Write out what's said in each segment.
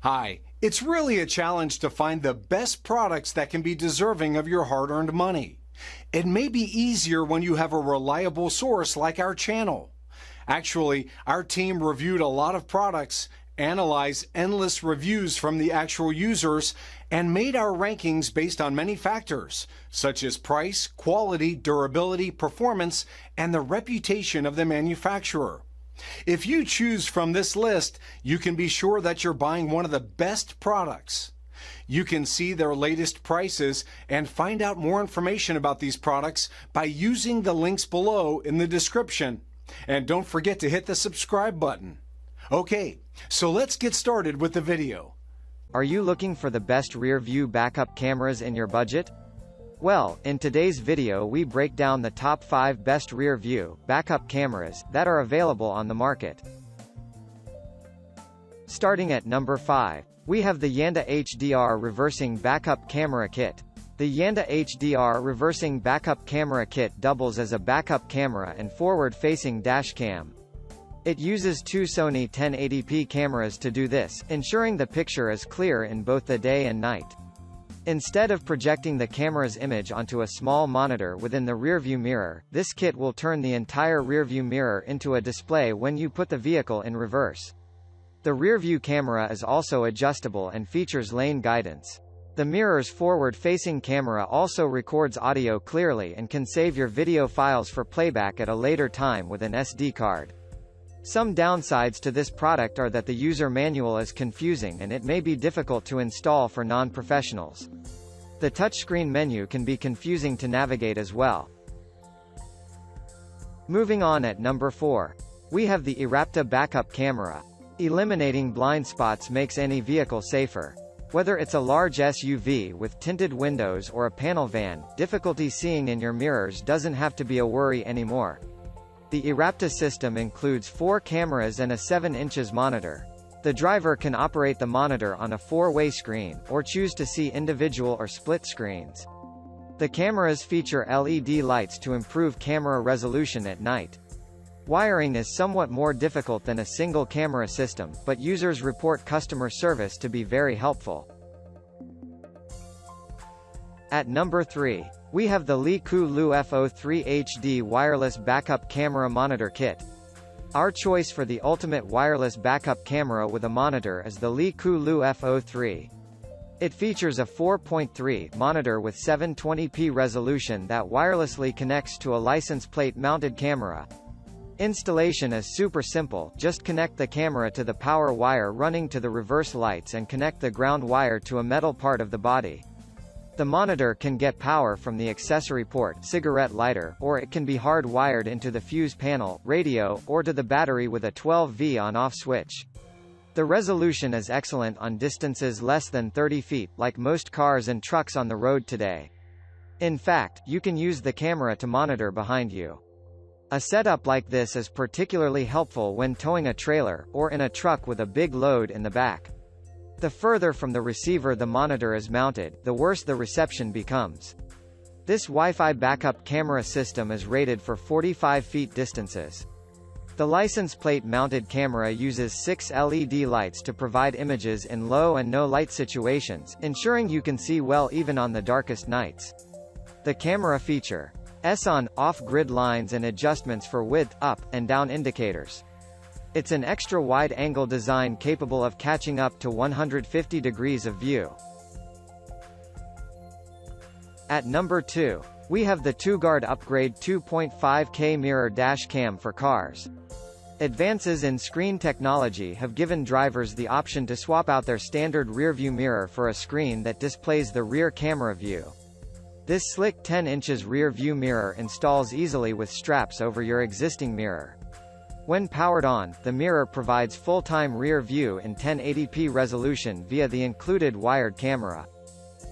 Hi, it's really a challenge to find the best products that can be deserving of your hard-earned money. It may be easier when you have a reliable source like our channel. Actually, our team reviewed a lot of products, analyzed endless reviews from the actual users, and made our rankings based on many factors, such as price, quality, durability, performance, and the reputation of the manufacturer. If you choose from this list, you can be sure that you're buying one of the best products. You can see their latest prices and find out more information about these products by using the links below in the description. And don't forget to hit the subscribe button. Okay, so let's get started with the video. Are you looking for the best rear view backup cameras in your budget? Well, in today's video we break down the top 5 best rear view backup cameras that are available on the market. Starting at number 5, we have the Yanda HDR Reversing Backup Camera Kit. The Yanda HDR Reversing Backup Camera Kit doubles as a backup camera and forward-facing dash cam. It uses two Sony 1080p cameras to do this, ensuring the picture is clear in both the day and night. Instead of projecting the camera's image onto a small monitor within the rearview mirror, this kit will turn the entire rearview mirror into a display when you put the vehicle in reverse. The rearview camera is also adjustable and features lane guidance. The mirror's forward-facing camera also records audio clearly and can save your video files for playback at a later time with an SD card. Some downsides to this product are that the user manual is confusing and it may be difficult to install for non-professionals. The touchscreen menu can be confusing to navigate as well. Moving on at number 4. We have the eRapta Backup Camera. Eliminating blind spots makes any vehicle safer. Whether it's a large SUV with tinted windows or a panel van, difficulty seeing in your mirrors doesn't have to be a worry anymore. The eRapta system includes 4 cameras and a 7 inches monitor. The driver can operate the monitor on a 4-way screen, or choose to see individual or split screens. The cameras feature LED lights to improve camera resolution at night. Wiring is somewhat more difficult than a single camera system, but users report customer service to be very helpful. At number 3, we have the LIKULU FO3 HD Wireless Backup Camera Monitor Kit. Our choice for the ultimate wireless backup camera with a monitor is the LIKULU FO3. It features a 4.3 monitor with 720p resolution that wirelessly connects to a license plate mounted camera. Installation is super simple, just connect the camera to the power wire running to the reverse lights and connect the ground wire to a metal part of the body. The monitor can get power from the accessory port, cigarette lighter, or it can be hard-wired into the fuse panel, radio, or to the battery with a 12V on-off switch. The resolution is excellent on distances less than 30 feet, like most cars and trucks on the road today. In fact, you can use the camera to monitor behind you. A setup like this is particularly helpful when towing a trailer, or in a truck with a big load in the back. The further from the receiver the monitor is mounted, the worse the reception becomes. This Wi-Fi backup camera system is rated for 45 feet distances. The license plate mounted camera uses 6 LED lights to provide images in low and no light situations, ensuring you can see well even on the darkest nights. The camera feature on, off-grid lines and adjustments for width, up, and down indicators. It's an extra wide-angle design capable of catching up to 150 degrees of view. At number 2, we have the TOGUARD Upgrade 2.5K Mirror Dash Cam for cars. Advances in screen technology have given drivers the option to swap out their standard rearview mirror for a screen that displays the rear camera view. This slick 10 inches rear view mirror installs easily with straps over your existing mirror. When powered on, the mirror provides full-time rear view in 1080p resolution via the included wired camera.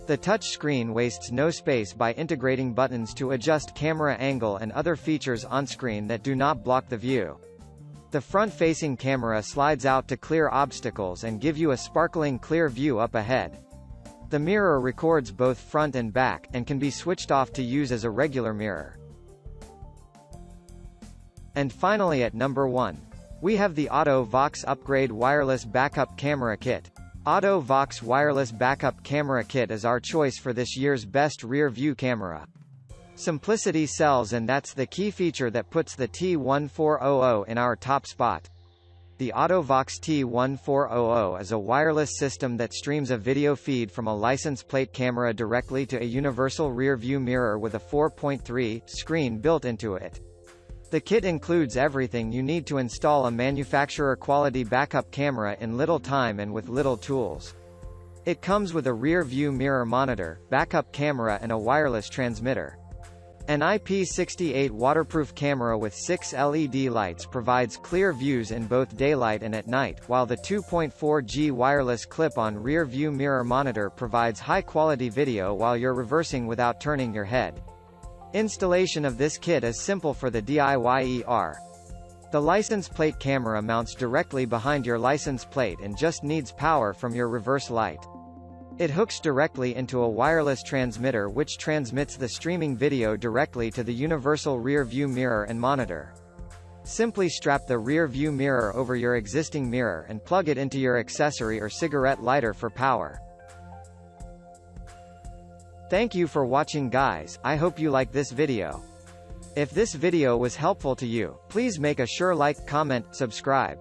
The touch screen wastes no space by integrating buttons to adjust camera angle and other features on-screen that do not block the view. The front-facing camera slides out to clear obstacles and give you a sparkling clear view up ahead. The mirror records both front and back, and can be switched off to use as a regular mirror. And finally at number 1, we have the AUTO-VOX Upgrade Wireless Backup Camera Kit. AUTO-VOX wireless backup camera kit is our choice for this year's best rear view camera. Simplicity sells, and that's the key feature that puts the T1400 in our top spot. The Autovox T1400 is a wireless system that streams a video feed from a license plate camera directly to a universal rear view mirror with a 4.3 screen built into it. The kit includes everything you need to install a manufacturer-quality backup camera in little time and with little tools. It comes with a rear view mirror monitor, backup camera and a wireless transmitter. An IP68 waterproof camera with 6 LED lights provides clear views in both daylight and at night, while the 2.4G wireless clip-on rear view mirror monitor provides high-quality video while you're reversing without turning your head. Installation of this kit is simple for the DIYer. The license plate camera mounts directly behind your license plate and just needs power from your reverse light. It hooks directly into a wireless transmitter which transmits the streaming video directly to the universal rear view mirror and monitor. Simply strap the rear view mirror over your existing mirror and plug it into your accessory or cigarette lighter for power. Thank you for watching, guys. I hope you like this video. If this video was helpful to you, please make a sure like, comment, subscribe.